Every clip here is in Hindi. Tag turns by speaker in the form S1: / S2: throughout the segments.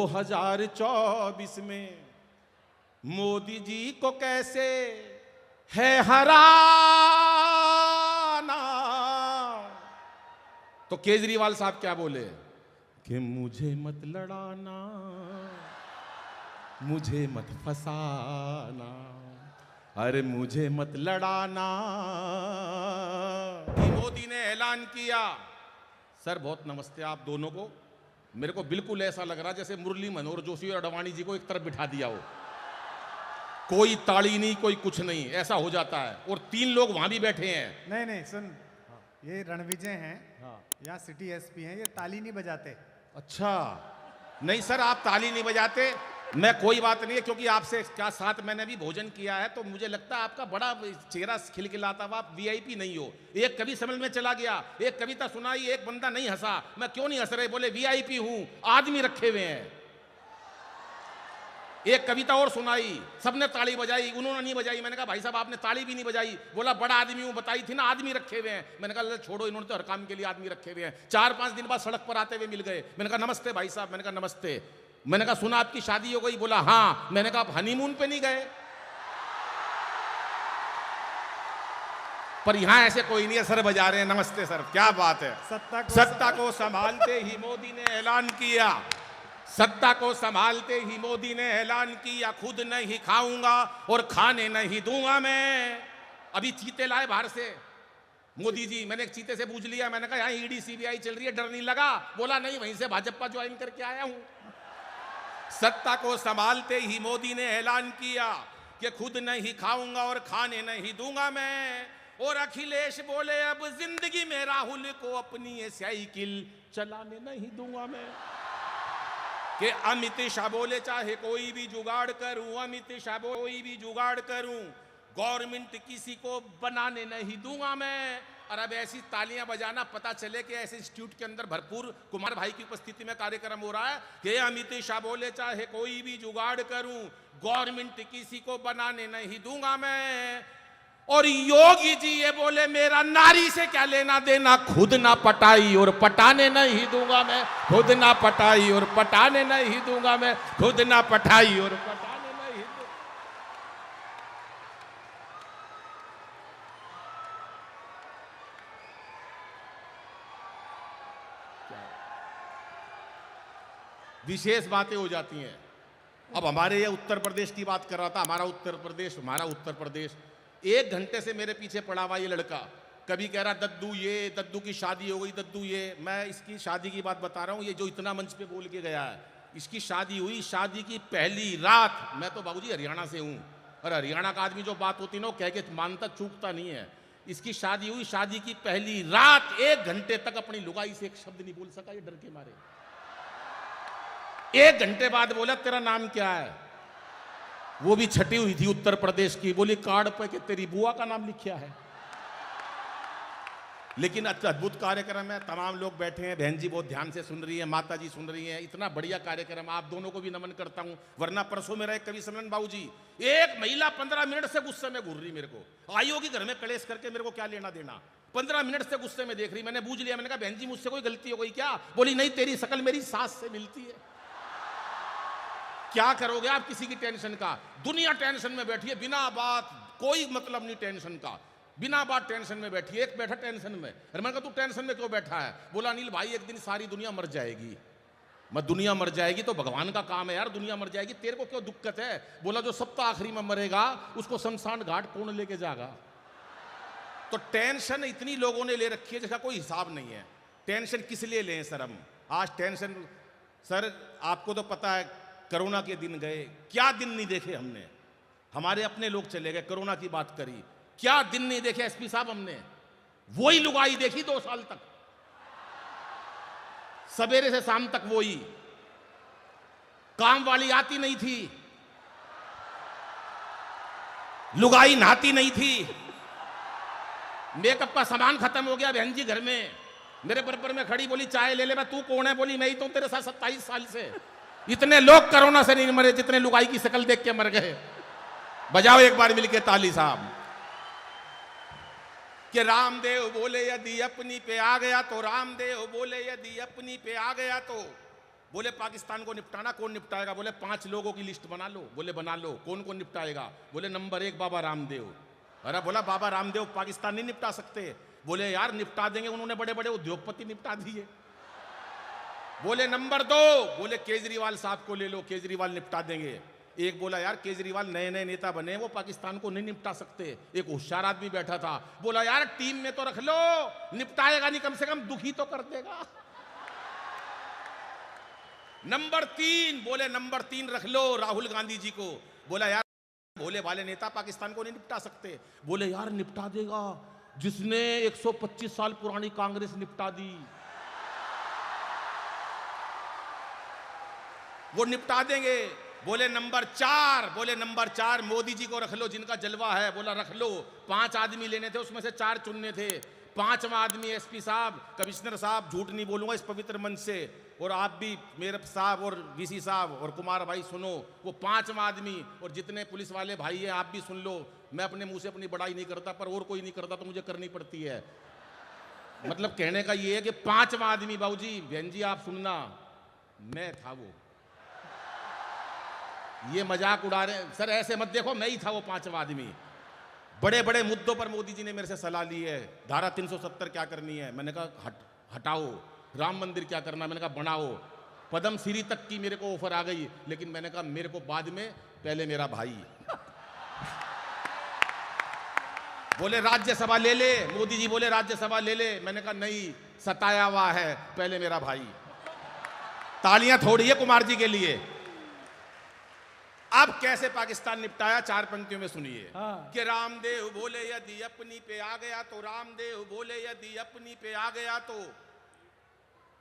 S1: 2024 में मोदी जी को कैसे है हराना। तो केजरीवाल साहब क्या बोले कि मुझे मत लड़ाना, मुझे मत फसाना, अरे मुझे मत लड़ाना। मोदी ने ऐलान किया। सर बहुत नमस्ते आप दोनों को। मेरे को बिल्कुल ऐसा लग रहा जैसे मुरली मनोहर जोशी और अडवाणी जी को एक तरफ बिठा दिया हो, कोई ताली नहीं कोई कुछ नहीं, ऐसा हो जाता है। और 3 लोग वहां भी बैठे हैं।
S2: नहीं नहीं सुन, ये रणविजय हैं, यहाँ सिटी एसपी हैं, ये ताली नहीं बजाते।
S1: अच्छा नहीं सर आप ताली नहीं बजाते, मैं कोई बात नहीं है, क्योंकि आपसे क्या साथ मैंने भी भोजन किया है तो मुझे लगता है आपका बड़ा चेहरा खिलखिलाता हुआ, आप वीआईपी नहीं हो। एक कवि सम्मेलन में चला गया, एक कविता सुनाई, एक बंदा नहीं हंसा, मैं क्यों नहीं हंस रहे, बोले वीआईपी हूं, आदमी रखे हुए हैं। एक कविता और सुनाई, सबने ताली बजाई, उन्होंने नहीं बजाई। मैंने कहा भाई साहब आपने ताली भी नहीं बजाई, बोला बड़ा आदमी हूं, बताई थी ना आदमी रखे हुए हैं। मैंने कहा छोड़ो, इन्होंने तो हर काम के लिए आदमी रखे हुए हैं। 4-5 दिन बाद सड़क पर आते हुए मिल गए। मैंने कहा नमस्ते भाई साहब, मैंने कहा नमस्ते। मैंने कहा सुना आपकी शादी हो गई, बोला हाँ। मैंने कहा आप हनीमून पे नहीं गए? पर यहां ऐसे कोई नहीं है, सर बजा रहे हैं, नमस्ते सर, क्या बात है। सत्ता को संभालते ही मोदी ने ऐलान किया, सत्ता को संभालते ही मोदी ने ऐलान किया, खुद नहीं खाऊंगा और खाने नहीं दूंगा मैं। अभी चीते लाए बाहर से मोदी जी, मैंने एक चीते से पूछ लिया, मैंने कहा यहाँ ईडी सीबीआई चल रही है, डर नहीं लगा? बोला नहीं, वहीं से भाजपा ज्वाइन करके आया हूं। सत्ता को संभालते ही मोदी ने ऐलान किया कि खुद नहीं खाऊंगा और खाने नहीं दूंगा मैं। और अखिलेश बोले अब जिंदगी में राहुल को अपनी ये साइकिल चलाने नहीं दूंगा मैं। कि अमित शाह बोले चाहे कोई भी जुगाड़ करूं, अमित शाह कोई भी जुगाड़ करूं, गवर्नमेंट किसी को बनाने नहीं दूंगा मैं। और अब ऐसी तालियां बजाना, पता चले कि ऐसे इंस्टीट्यूट के अंदर भरपूर कुमार भाई की उपस्थिति में कार्यक्रम हो रहा है कि अमित शाह बोले चाहे कोई भी जुगाड़ करूं, गवर्नमेंट किसी को बनाने नहीं दूंगा मैं। और योगी जी ये बोले मेरा नारी से क्या लेना देना, खुद ना पटाई और पटाने नहीं दूंगा मैं, खुद ना पटाई और पटाने नहीं दूंगा मैं, खुद ना पटाई और पटाने नहीं दूंगा। विशेष बातें हो जाती हैं। अब हमारे ये उत्तर प्रदेश की बात कर रहा था, हमारा उत्तर प्रदेश 1 घंटे से मेरे पीछे पड़ा हुआ ये लड़का, कभी कह रहा दद्दू ये, दद्दू की शादी हो गई, दद्दू ये। मैं इसकी शादी की बात बता रहा हूँ, ये जो इतना मंच पे बोल के गया है, इसकी शादी हुई, शादी की पहली रात। मैं तो बाबूजी हरियाणा से हूँ, और हरियाणा का आदमी जो बात होती ना वो कह के मानता चूकता नहीं है। इसकी शादी हुई, शादी की पहली रात 1 घंटे तक अपनी लुगाई से एक शब्द नहीं बोल सका, ये डर के मारे। 1 घंटे बाद बोला तेरा नाम क्या है? वो भी छटी हुई थी उत्तर प्रदेश की, बोली कार्ड पे कि तेरी बुआ का नाम लिखा है। लेकिन अद्भुत कार्यक्रम है, तमाम लोग बैठे हैं, बहन जी बहुत ध्यान से सुन रही है, माता जी सुन रही हैं, इतना बढ़िया कार्यक्रम। आप दोनों को भी नमन करता हूं। वरना परसों मेरा एक कवि सम्मेलन बाबूजी, एक महिला 15 मिनट से गुस्से में घूर रही, मेरे को आई होगी घर में कलेश करके, मेरे को क्या लेना देना, 15 मिनट से गुस्से में देख रही। मैंने बूझ लिया, मैंने कहा बहन जी मुझसे कोई गलती हो गई क्या? बोली नहीं, तेरी शकल मेरी सास से मिलती है। क्या करोगे आप किसी की टेंशन का? दुनिया टेंशन में बैठी है, बिना बात, कोई मतलब नहीं टेंशन का, बिना बात टेंशन में बैठी है। एक बैठा टेंशन में, अरे मैंने कहा तू टेंशन में क्यों बैठा है? बोला अनिल भाई एक दिन सारी दुनिया मर जाएगी। मैं दुनिया मर जाएगी तो भगवान का काम है यार, दुनिया मर जाएगी, तेरे को क्यों दिक्कत है? बोला जो सब तो आखिरी में मरेगा उसको शमशान घाट कौन लेके जाएगा? तो टेंशन इतनी लोगों ने ले रखी है जिसका कोई हिसाब नहीं है। टेंशन किस लिए लें सर हम? आज टेंशन, सर आपको तो पता है कोरोना के दिन गए, क्या दिन नहीं देखे हमने। हमारे अपने लोग चले गए, कोरोना की बात करी, क्या दिन नहीं देखे एसपी साहब हमने। वही लुगाई देखी 2 साल तक, सवेरे से शाम तक वही, काम वाली आती नहीं थी, लुगाई नहाती नहीं थी, मेकअप का सामान खत्म हो गया। बहन जी घर में मेरे बराबर में खड़ी, बोली चाय ले ले। मैं तू कौन है? बोली नहीं तो तेरे साथ 27 साल से। इतने लोग कोरोना से नहीं मरे जितने लुगाई की शक्ल देख के मर गए। बजाओ एक बार मिलके ताली साहब। कि रामदेव बोले यदि अपनी पे आ गया तो, रामदेव बोले यदि अपनी पे आ गया तो बोले पाकिस्तान को निपटाना, कौन निपटाएगा? बोले 5 लोगों की लिस्ट बना लो। बोले बना लो। कौन कौन निपटाएगा? बोले नंबर 1 बाबा रामदेव। अरे बोला बाबा रामदेव पाकिस्तान नहीं निपटा सकते। बोले यार निपटा देंगे, उन्होंने बड़े बड़े उद्योगपति निपटा दिए। बोले नंबर 2, बोले केजरीवाल साहब को ले लो, केजरीवाल निपटा देंगे। एक बोला यार केजरीवाल नए नए नेता बने, वो पाकिस्तान को नहीं निपटा सकते। एक होशियार आदमी बैठा था, बोला यार टीम में तो रख लो, निपटाएगा नहीं, कम से कम दुखी तो कर देगा। नंबर 3, बोले नंबर 3 रख लो राहुल गांधी जी को। बोला यार भोले वाले नेता पाकिस्तान को नहीं निपटा सकते। बोले यार निपटा देगा, जिसने 125 साल पुरानी कांग्रेस निपटा दी, वो निपटा देंगे। बोले नंबर 4, बोले नंबर 4 मोदी जी को रख लो, जिनका जलवा है। बोला रख लो। 5 आदमी लेने थे, उसमें से 4 चुनने थे। 5वां आदमी एसपी साहब, कमिश्नर साहब, झूठ नहीं बोलूंगा इस पवित्र मंच से, और आप भी मेरे साहब और वीसी साहब और कुमार भाई सुनो, वो 5वां आदमी और जितने पुलिस वाले भाई हैं आप भी सुन लो। मैं अपने मुंह से अपनी बड़ाई नहीं करता, पर और कोई नहीं करता तो मुझे करनी पड़ती है। मतलब कहने का ये है कि 5वां आदमी, बाबूजी बहन जी आप सुनना, मैं था वो। ये मजाक उड़ा रहे हैं सर, ऐसे मत देखो, मैं ही था वो 5वां आदमी। बड़े बड़े मुद्दों पर मोदी जी ने मेरे से सलाह ली है। धारा 370 क्या करनी है, मैंने कहा हटाओ। राम मंदिर क्या करना, मैंने कहा बनाओ। पद्म श्री तक की मेरे को ऑफर आ गई, लेकिन मैंने कहा मेरे को बाद में, पहले मेरा भाई। बोले राज्यसभा ले ले, मोदी जी बोले राज्यसभा ले ले, मैंने कहा नहीं, सताया हुआ है, पहले मेरा भाई। तालियां थोड़ी है कुमार जी के लिए। अब कैसे पाकिस्तान निपटाया, 4 पंक्तियों में सुनिए। कि रामदेव बोले यदि अपनी पे आ गया तो, रामदेव बोले यदि अपनी पे आ गया तो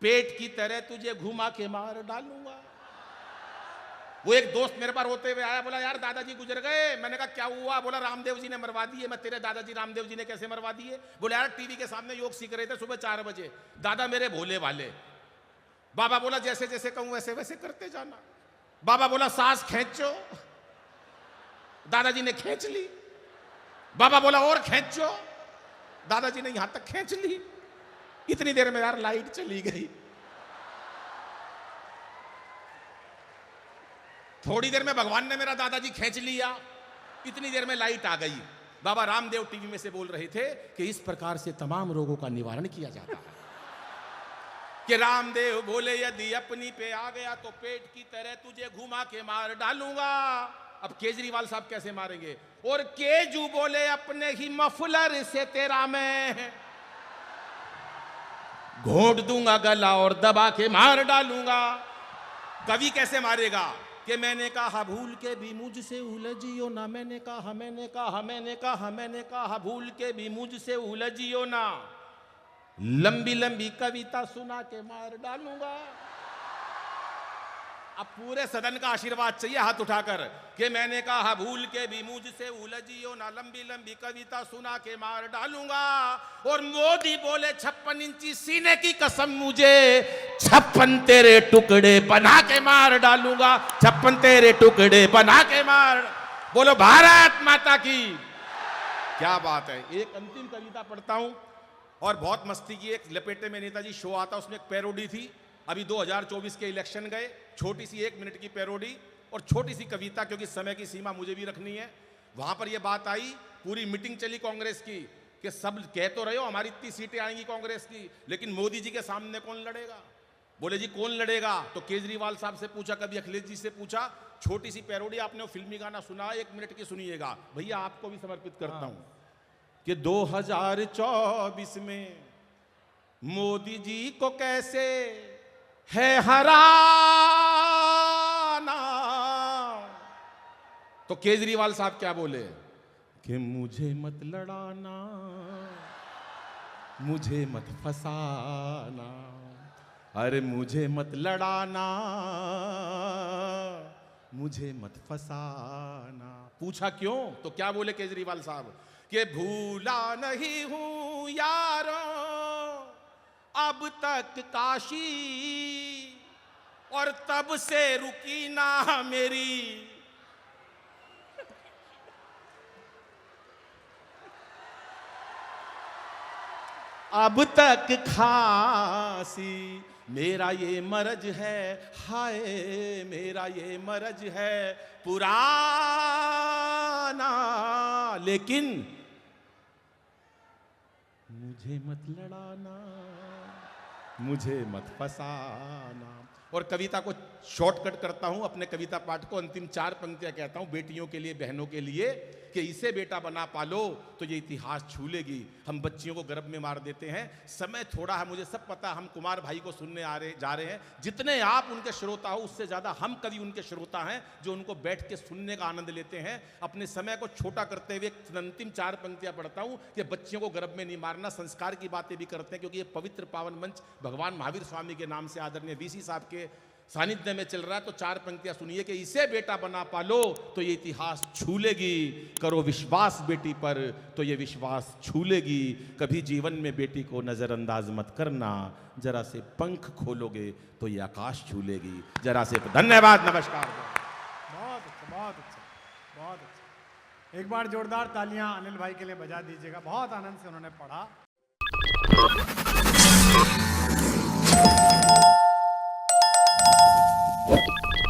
S1: पेट की तरह तुझे घुमा के मार डालूंगा। वो एक दोस्त मेरे पास रोते हुए आया, बोला यार दादाजी गुजर गए। मैंने कहा क्या हुआ? बोला रामदेव जी ने मरवा दिए। मैं तेरे दादाजी रामदेव जी ने कैसे मरवा दिए? बोला यार टीवी के सामने योग सीख रहे थे सुबह 4 बजे, दादा मेरे भोले वाले। बाबा बोला जैसे जैसे कहूं वैसे वैसे करते जाना। बाबा बोला सांस खींचो, दादाजी ने खींच ली। बाबा बोला और खींचो, दादाजी ने यहां तक खींच ली। इतनी देर में यार लाइट चली गई। थोड़ी देर में भगवान ने मेरा दादाजी खींच लिया, इतनी देर में लाइट आ गई। बाबा रामदेव टीवी में से बोल रहे थे कि इस प्रकार से तमाम रोगों का निवारण किया जाता है। कि रामदेव बोले यदि अपनी पे आ गया तो पेट की तरह तुझे घुमा के मार डालूंगा। अब केजरीवाल साहब कैसे मारेंगे? और केजू बोले अपने ही मफलर से तेरा मैं घोंट दूंगा गला और दबा के मार डालूंगा। कवि कैसे मारेगा? कि मैंने कहा भूल के भी मुझसे उलझियो ना, मैंने कहा मैंने कहा मैंने कहा मैंने कहा भूल के भी मुझसे उलझियो ना, लंबी लंबी कविता सुना के मार डालूंगा। अब पूरे सदन का आशीर्वाद चाहिए हाथ उठाकर कि मैंने कहा भूल के भी मुझसे उलझियो ना, लंबी लंबी कविता सुना के मार डालूंगा। और मोदी बोले 56 इंची सीने की कसम मुझे 56 तेरे टुकड़े बना के मार डालूंगा, 56 तेरे टुकड़े बना के मार। बोलो भारत माता की। क्या बात है। एक अंतिम कविता पढ़ता हूं और बहुत मस्ती की। एक लपेटे में नेताजी शो आता, उसमें एक पैरोडी थी। अभी 2024 के इलेक्शन गए, छोटी सी 1 मिनट की पैरोडी और छोटी सी कविता, क्योंकि समय की सीमा मुझे भी रखनी है। वहां पर यह बात आई, पूरी मीटिंग चली कांग्रेस की कि सब कह तो रहे हो हमारी इतनी सीटें आएंगी कांग्रेस की, लेकिन मोदी जी के सामने कौन लड़ेगा? बोले जी कौन लड़ेगा? तो केजरीवाल साहब से पूछा, कभी अखिलेश जी से पूछा। छोटी सी पैरोडी, आपने वो फिल्मी गाना सुना, 1 मिनट की सुनिएगा भैया, आपको भी समर्पित करता हूं। कि 2024 में मोदी जी को कैसे है हराना। तो केजरीवाल साहब क्या बोले कि मुझे मत लड़ाना, मुझे मत फसाना, अरे मुझे मत लड़ाना, मुझे मत फसाना। पूछा क्यों? तो क्या बोले केजरीवाल साहब कि भूला नहीं हूं यारों अब तक काशी, और तब से रुकी ना मेरी अब तक खांसी, मेरा ये मरज है, हाय मेरा ये मरज है पुराना, लेकिन मुझे मत लड़ाना, मुझे मत फसाना। और कविता को शॉर्टकट करता हूं, अपने कविता पाठ को अंतिम 4 पंक्तियां कहता हूं बेटियों के लिए, बहनों के लिए, कि इसे बेटा बना पालो तो ये इतिहास छू लेगी। हम बच्चियों को गर्भ में मार देते हैं, समय थोड़ा है, मुझे सब पता। हम कुमार भाई को सुनने जा रहे हैं, जितने आप उनके श्रोता हो उससे ज्यादा हम कवि उनके श्रोता हैं, जो उनको बैठ के सुनने का आनंद लेते हैं। अपने समय को छोटा करते हुए अंतिम 4 पंक्तियां पढ़ता हूं कि बच्चियों को गर्भ में नहीं मारना, संस्कार की बातें भी करते हैं, क्योंकि ये पवित्र पावन मंच भगवान महावीर स्वामी के नाम से आदरणीय वीसी साहब के सानिध्य में चल रहा है। तो 4 पंक्तियां सुनिए कि इसे बेटा बना पालो तो ये इतिहास छू लेगी, करो विश्वास बेटी पर तो ये विश्वास छू लेगी, कभी जीवन में बेटी को नजरअंदाज मत करना, जरा से पंख खोलोगे तो ये आकाश छू लेगी। जरा से धन्यवाद, नमस्कार।
S2: बहुत अच्छा, बहुत अच्छा, बहुत अच्छा। एक बार जोरदार तालियां अनिल भाई के लिए बजा दीजिएगा, बहुत आनंद से उन्होंने पढ़ा।